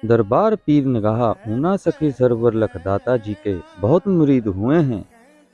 दरबार पीर निगाह ऊना सखी सरवर लखदाता जी के बहुत मुरीद हुए हैं।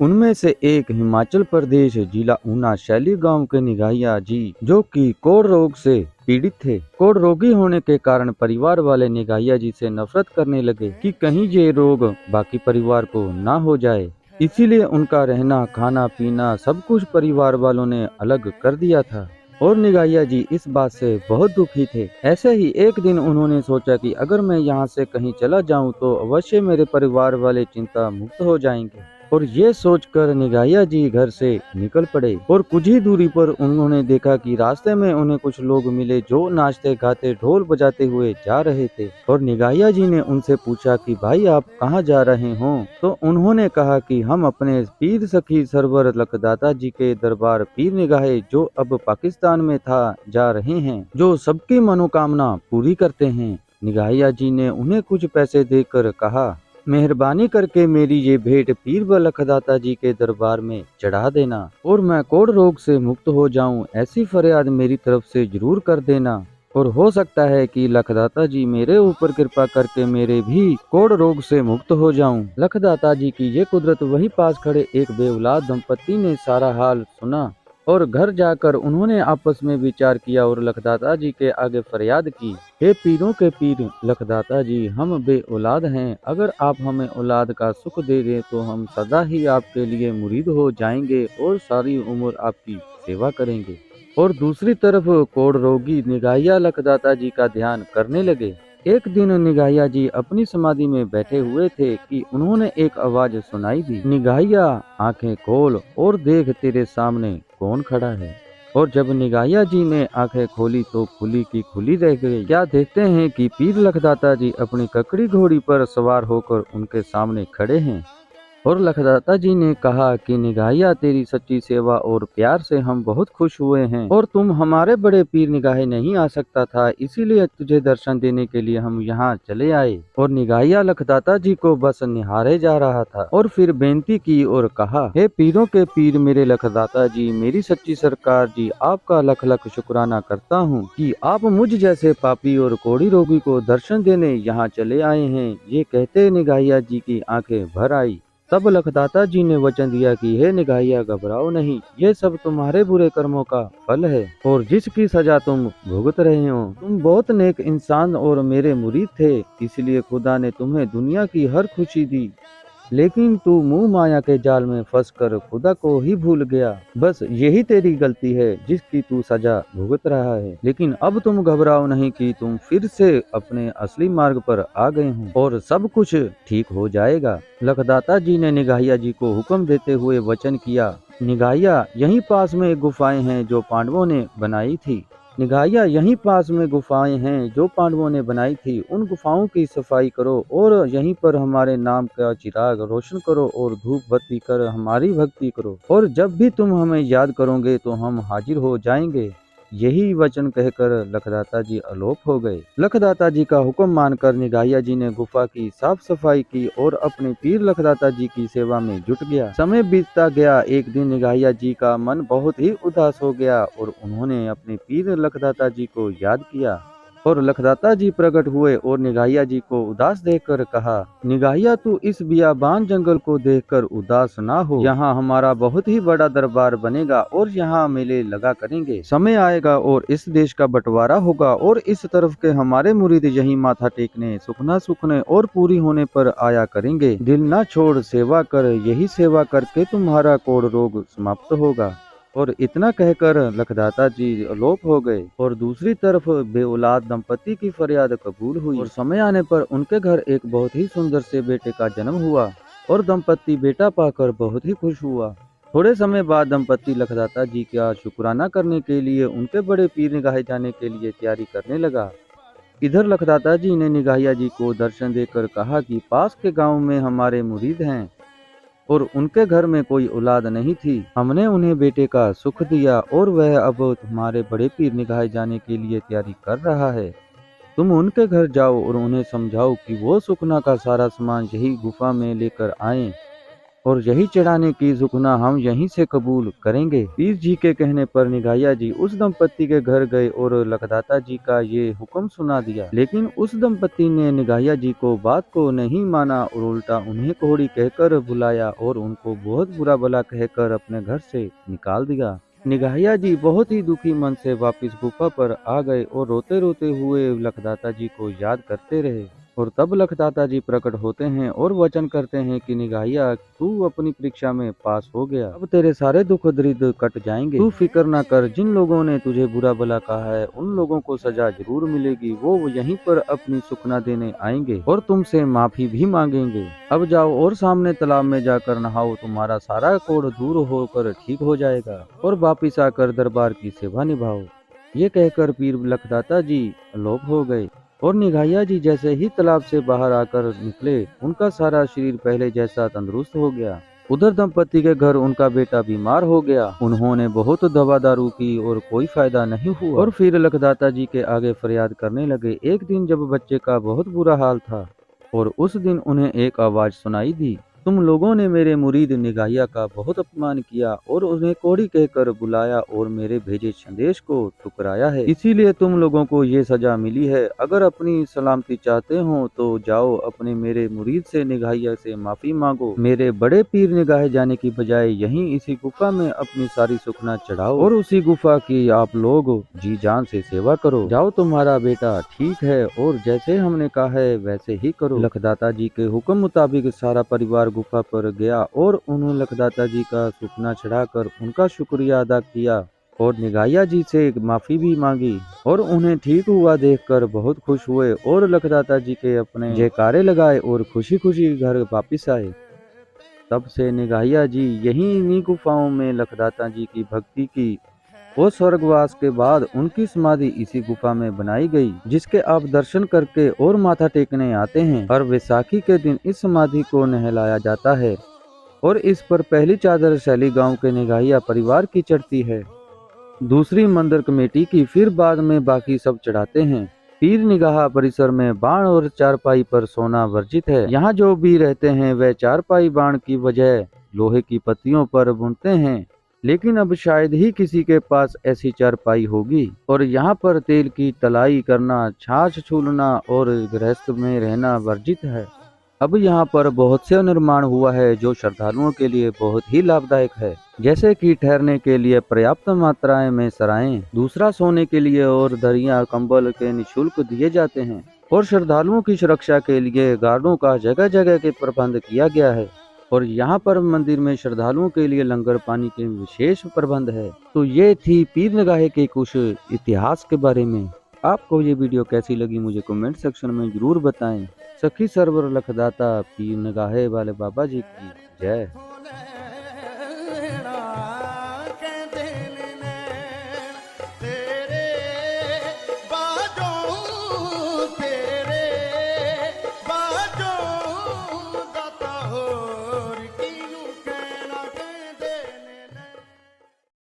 उनमें से एक हिमाचल प्रदेश जिला ऊना शैली गांव के निगाहिया जी, जो कि कोढ़ रोग से पीड़ित थे। कोढ़ रोगी होने के कारण परिवार वाले निगाहिया जी से नफरत करने लगे कि कहीं ये रोग बाकी परिवार को ना हो जाए। इसीलिए उनका रहना खाना पीना सब कुछ परिवार वालों ने अलग कर दिया था और निगाहिया जी इस बात से बहुत दुखी थे। ऐसे ही एक दिन उन्होंने सोचा कि अगर मैं यहाँ से कहीं चला जाऊँ तो अवश्य मेरे परिवार वाले चिंता मुक्त हो जाएंगे। और ये सोचकर निगाहिया जी घर से निकल पड़े और कुछ ही दूरी पर उन्होंने देखा कि रास्ते में उन्हें कुछ लोग मिले जो नाचते गाते ढोल बजाते हुए जा रहे थे। और निगाहिया जी ने उनसे पूछा कि भाई आप कहाँ जा रहे हो? तो उन्होंने कहा कि हम अपने पीर सखी सरवर लखदाता जी के दरबार पीर निगाहे जो अब पाकिस्तान में था जा रहे हैं, जो सबकी मनोकामना पूरी करते हैं। निगाहिया जी ने उन्हें कुछ पैसे देकर कहा, मेहरबानी करके मेरी ये भेंट पीर व लखदाता जी के दरबार में चढ़ा देना और मैं कोढ़ रोग से मुक्त हो जाऊं, ऐसी फरियाद मेरी तरफ से जरूर कर देना। और हो सकता है कि लखदाता जी मेरे ऊपर कृपा करके मेरे भी कोढ़ रोग से मुक्त हो जाऊं। लखदाता जी की ये कुदरत वहीं पास खड़े एक बेऔलाद दंपति ने सारा हाल सुना और घर जाकर उन्होंने आपस में विचार किया और लखदाता जी के आगे फरियाद की, हे पीरों के पीर लखदाता जी, हम बे औलाद हैं। अगर आप हमें औलाद का सुख दे दें तो हम सदा ही आपके लिए मुरीद हो जाएंगे और सारी उम्र आपकी सेवा करेंगे। और दूसरी तरफ कोढ़ रोगी निगाहिया लखदाता जी का ध्यान करने लगे। एक दिन निगाहिया जी अपनी समाधि में बैठे हुए थे कि उन्होंने एक आवाज सुनाई दी, निगाहिया आंखें खोल और देख तेरे सामने कौन खड़ा है। और जब निगाहिया जी ने आंखें खोली तो खुली की खुली रह गई। क्या देखते हैं कि पीर लखदाता जी अपनी ककड़ी घोड़ी पर सवार होकर उनके सामने खड़े हैं। और लखदाता जी ने कहा कि निगाहिया तेरी सच्ची सेवा और प्यार से हम बहुत खुश हुए हैं और तुम हमारे बड़े पीर निगाहे नहीं आ सकता था, इसीलिए तुझे दर्शन देने के लिए हम यहाँ चले आए। और निगाहिया लखदाता जी को बस निहारे जा रहा था और फिर बेनती की और कहा, हे पीरों के पीर मेरे लखदाता जी, मेरी सच्ची सरकार जी, आपका लख लख शुक्राना करता हूँ कि आप मुझ जैसे पापी और कोढ़ी रोगी को दर्शन देने यहाँ चले आए हैं। ये कहते निगाहिया जी की आंखें भर आई। तब लखदाता जी ने वचन दिया कि हे निगाहिया घबराओ नहीं, ये सब तुम्हारे बुरे कर्मों का फल है और जिसकी सजा तुम भुगत रहे हो। तुम बहुत नेक इंसान और मेरे मुरीद थे, इसलिए खुदा ने तुम्हें दुनिया की हर खुशी दी, लेकिन तू मुंह माया के जाल में फंसकर खुदा को ही भूल गया। बस यही तेरी गलती है जिसकी तू सजा भुगत रहा है। लेकिन अब तुम घबराओ नहीं कि तुम फिर से अपने असली मार्ग पर आ गए हो और सब कुछ ठीक हो जाएगा। लखदाता जी ने निगाहिया जी को हुक्म देते हुए वचन किया, निगाहिया यहीं पास में गुफाएं हैं जो पांडवों ने बनाई थी। निगाहिया यहीं पास में गुफाएं हैं जो पांडवों ने बनाई थी, उन गुफाओं की सफाई करो और यहीं पर हमारे नाम का चिराग रोशन करो और धूप बत्ती कर हमारी भक्ति करो, और जब भी तुम हमें याद करोगे तो हम हाजिर हो जाएंगे। यही वचन कहकर लखदाता जी अलोप हो गए। लखदाता जी का हुक्म मानकर निगाहिया जी ने गुफा की साफ सफाई की और अपने पीर लखदाता जी की सेवा में जुट गया। समय बीतता गया। एक दिन निगाहिया जी का मन बहुत ही उदास हो गया और उन्होंने अपने पीर लखदाता जी को याद किया और लखदाता जी प्रकट हुए और निगाहिया जी को उदास देखकर कहा, निगाहिया तू इस बियाबान जंगल को देखकर उदास ना हो, यहाँ हमारा बहुत ही बड़ा दरबार बनेगा और यहाँ मेले लगा करेंगे। समय आएगा और इस देश का बंटवारा होगा और इस तरफ के हमारे मुरीद यही माथा टेकने सुखना सुखने और पूरी होने पर आया करेंगे। दिल ना छोड़ सेवा कर, यही सेवा करके तुम्हारा कोढ़ रोग समाप्त होगा। और इतना कहकर लखदाता जी अलोप हो गए। और दूसरी तरफ बेऔलाद दंपति की फरियाद कबूल हुई और समय आने पर उनके घर एक बहुत ही सुंदर से बेटे का जन्म हुआ और दंपति बेटा पाकर बहुत ही खुश हुआ। थोड़े समय बाद दंपति लखदाता जी का शुक्राना करने के लिए उनके बड़े पीर निगाहे जाने के लिए तैयारी करने लगा। इधर लखदाता जी ने निगाहिया जी को दर्शन देकर कहा कि पास के गांव में हमारे मुरीद हैं और उनके घर में कोई औलाद नहीं थी। हमने उन्हें बेटे का सुख दिया और वह अब तुम्हारे बड़े पीर निगाहे जाने के लिए तैयारी कर रहा है। तुम उनके घर जाओ और उन्हें समझाओ कि वो सुखना का सारा सामान यही गुफा में लेकर आएं और यही चढ़ाने की झुकना हम यहीं से कबूल करेंगे। पीर जी के कहने पर निगाहिया जी उस दंपत्ति के घर गए और लखदाता जी का ये हुक्म सुना दिया, लेकिन उस दंपत्ति ने निगाहिया जी को बात को नहीं माना और उल्टा उन्हें कोहड़ी कहकर बुलाया और उनको बहुत बुरा भला कहकर अपने घर से निकाल दिया। निगाहिया जी बहुत ही दुखी मन से वापिस गुफा पर आ गए और रोते रोते हुए लखदाता जी को याद करते रहे। और तब लखदाता जी प्रकट होते हैं और वचन करते हैं कि निगाहिया, तू अपनी परीक्षा में पास हो गया, अब तेरे सारे दुख दरिद्र कट जाएंगे। तू फिक्र ना कर, जिन लोगों ने तुझे बुरा भला कहा है उन लोगों को सजा जरूर मिलेगी। वो यहीं पर अपनी सुखना देने आएंगे और तुमसे माफी भी मांगेंगे। अब जाओ और सामने तालाब में जाकर नहाओ, तुम्हारा सारा कोढ़ दूर होकर ठीक हो जाएगा और वापिस आकर दरबार की सेवा निभाओ। ये कहकर पीर लखदाता जी अलोप हो गए और निगाहिया जी जैसे ही तालाब से बाहर आकर निकले, उनका सारा शरीर पहले जैसा तंदुरुस्त हो गया। उधर दंपति के घर उनका बेटा बीमार हो गया। उन्होंने बहुत दवा दारू की और कोई फायदा नहीं हुआ और फिर लखदाता जी के आगे फरियाद करने लगे। एक दिन जब बच्चे का बहुत बुरा हाल था और उस दिन उन्हें एक आवाज सुनाई दी, तुम लोगों ने मेरे मुरीद निगाहिया का बहुत अपमान किया और उन्हें कोड़ी कहकर बुलाया और मेरे भेजे संदेश को ठुकराया है, इसीलिए तुम लोगों को ये सजा मिली है। अगर अपनी सलामती चाहते हो तो जाओ अपने मेरे मुरीद से निगाहिया से माफी मांगो। मेरे बड़े पीर निगाहे जाने की बजाय यहीं इसी गुफा में अपनी सारी सुखना चढ़ाओ और उसी गुफा की आप लोग जी जान से सेवा करो। जाओ, तुम्हारा बेटा ठीक है और जैसे हमने कहा है वैसे ही करो। लखदाता जी के हुक्म मुताबिक सारा परिवार गुफा पर गया और उन्होंने लखदाता जी का सुपना चढ़ाकर उनका शुक्रिया अदा किया और निगाहिया जी से माफी भी मांगी और उन्हें ठीक हुआ देखकर बहुत खुश हुए और लखदाता जी के अपने जयकारे लगाए और खुशी खुशी घर वापिस आए। तब से निगाहिया जी यहीं इन्हीं गुफाओं में लखदाता जी की भक्ति की और स्वर्गवास के बाद उनकी समाधि इसी गुफा में बनाई गई, जिसके आप दर्शन करके और माथा टेकने आते हैं। हर वैसाखी के दिन इस समाधि को नहलाया जाता है और इस पर पहली चादर शैली गांव के निगाहिया परिवार की चढ़ती है, दूसरी मंदिर कमेटी की, फिर बाद में बाकी सब चढ़ाते हैं। पीर निगाह परिसर में बाण और चारपाई पर सोना वर्जित है। यहाँ जो भी रहते हैं वह चारपाई बाण की वजह लोहे की पत्तियों पर बुनते हैं, लेकिन अब शायद ही किसी के पास ऐसी चारपाई होगी। और यहाँ पर तेल की तलाई करना, छाछ छूलना और गृहस्थ में रहना वर्जित है। अब यहाँ पर बहुत से निर्माण हुआ है जो श्रद्धालुओं के लिए बहुत ही लाभदायक है, जैसे कि ठहरने के लिए पर्याप्त मात्राएं में सराएं, दूसरा सोने के लिए और दरिया कंबल के निःशुल्क दिए जाते हैं और श्रद्धालुओं की सुरक्षा के लिए गार्डों का जगह जगह के प्रबंध किया गया है। और यहाँ पर मंदिर में श्रद्धालुओं के लिए लंगर पानी के विशेष प्रबंध है। तो ये थी पीर निगाहे के कुछ इतिहास के बारे में। आपको ये वीडियो कैसी लगी मुझे कमेंट सेक्शन में जरूर बताएं। सखी सरवर लखदाता पीर निगाहे वाले बाबा जी की जय।